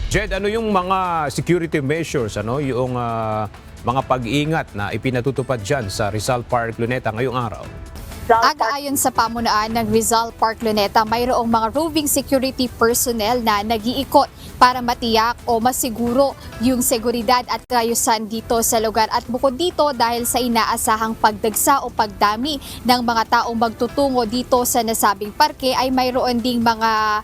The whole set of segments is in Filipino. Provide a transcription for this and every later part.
Jed, ano yung mga security measures, yung mga pag-iingat na ipinatutupad dyan sa Rizal Park, Luneta ngayong araw? Ayon sa pamunuan ng Rizal Park Luneta, mayroong mga roving security personnel na nag-iikot para matiyak o masiguro yung seguridad at kaayusan dito sa lugar. At bukod dito, dahil sa inaasahang pagdagsa o pagdami ng mga taong magtutungo dito sa nasabing parke, ay mayroon ding mga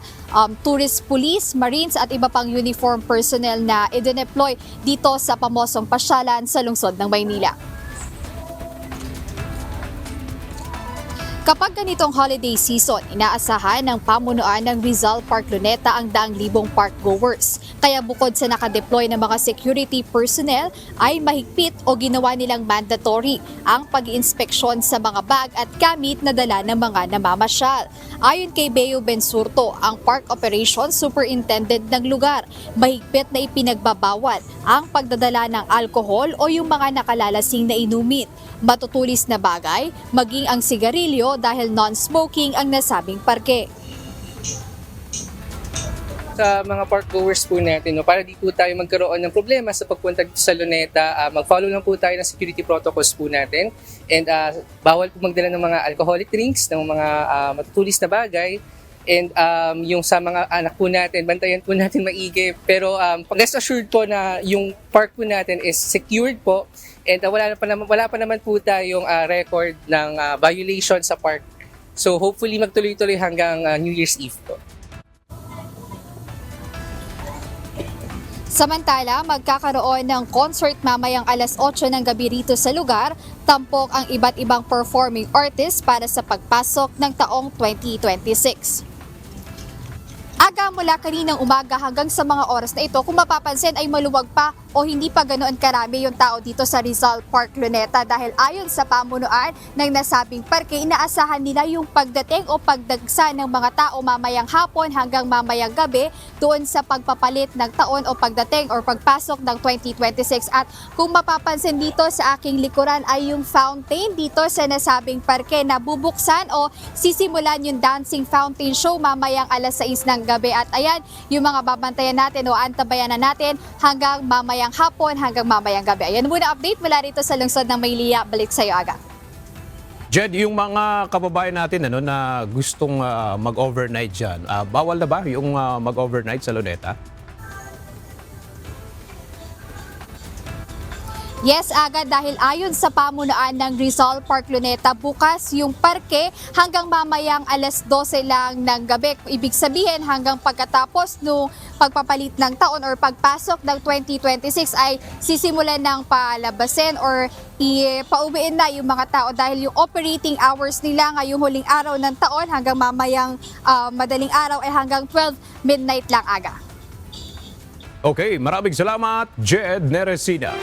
tourist police, marines at iba pang uniform personnel na i-deploy dito sa pamosong pasyalan sa lungsod ng Maynila. Kapag ganitong holiday season, inaasahan ng pamunuan ng Rizal Park Luneta ang daang libong park goers. Kaya bukod sa nakadeploy ng mga security personnel, ay mahigpit o ginawa nilang mandatory ang pag-iinspeksyon sa mga bag at gamit na dala ng mga namamasyal. Ayon kay Beo Bensurto, ang Park Operations Superintendent ng lugar, mahigpit na ipinagbabawal ang pagdadala ng alkohol o yung mga nakalalasing na inumin, matutulis na bagay, maging ang sigarilyo dahil non-smoking ang nasabing parke. Sa mga park goers po natin, para di po tayo magkaroon ng problema sa pagpunta dito sa Luneta, mag-follow lang po tayo ng security protocols po natin. And bawal po magdala ng mga alcoholic drinks, ng mga matutulis na bagay. And yung sa mga anak po natin, bantayan po natin maigi. Pero rest assured po na yung park po natin is secured po. And wala pa naman po tayong record ng violation sa park. So hopefully magtuloy-tuloy hanggang New Year's Eve po. Samantala, magkakaroon ng concert mamayang alas 8 ng gabi rito sa lugar, tampok ang iba't ibang performing artists para sa pagpasok ng taong 2026. Aga mula kaninang umaga hanggang sa mga oras na ito, kung mapapansin ay maluwag pa o hindi pa ganoon karami yung tao dito sa Rizal Park Luneta dahil ayon sa pamunuan ng nasabing parke, inaasahan nila yung pagdating o pagdagsa ng mga tao mamayang hapon hanggang mamayang gabi doon sa pagpapalit ng taon o pagdating or pagpasok ng 2026. At kung mapapansin dito sa aking likuran ay yung fountain dito sa nasabing parke na bubuksan o sisimulan yung dancing fountain show mamayang alas 6 ng gabi. At ayan, yung mga babantayan natin o antabayan na natin hanggang mamayang hapon hanggang mamayang gabi. Ayan muna update mula rito sa lungsod ng Maynila. Balik sa iyo, Aga. Jed, yung mga kababayan natin na gustong mag-overnight dyan, bawal na ba yung mag-overnight sa Luneta? Yes, Aga, dahil ayon sa pamunuan ng Rizal Park Luneta, bukas yung parke hanggang mamayang alas 12 lang ng gabi. Ibig sabihin hanggang pagkatapos nung pagpapalit ng taon or pagpasok ng 2026 ay sisimulan ng palabasin or pauwiin na yung mga tao dahil yung operating hours nila ngayong huling araw ng taon hanggang mamayang madaling araw ay hanggang 12 midnight lang, Aga. Okay, maraming salamat, Jed Neresina.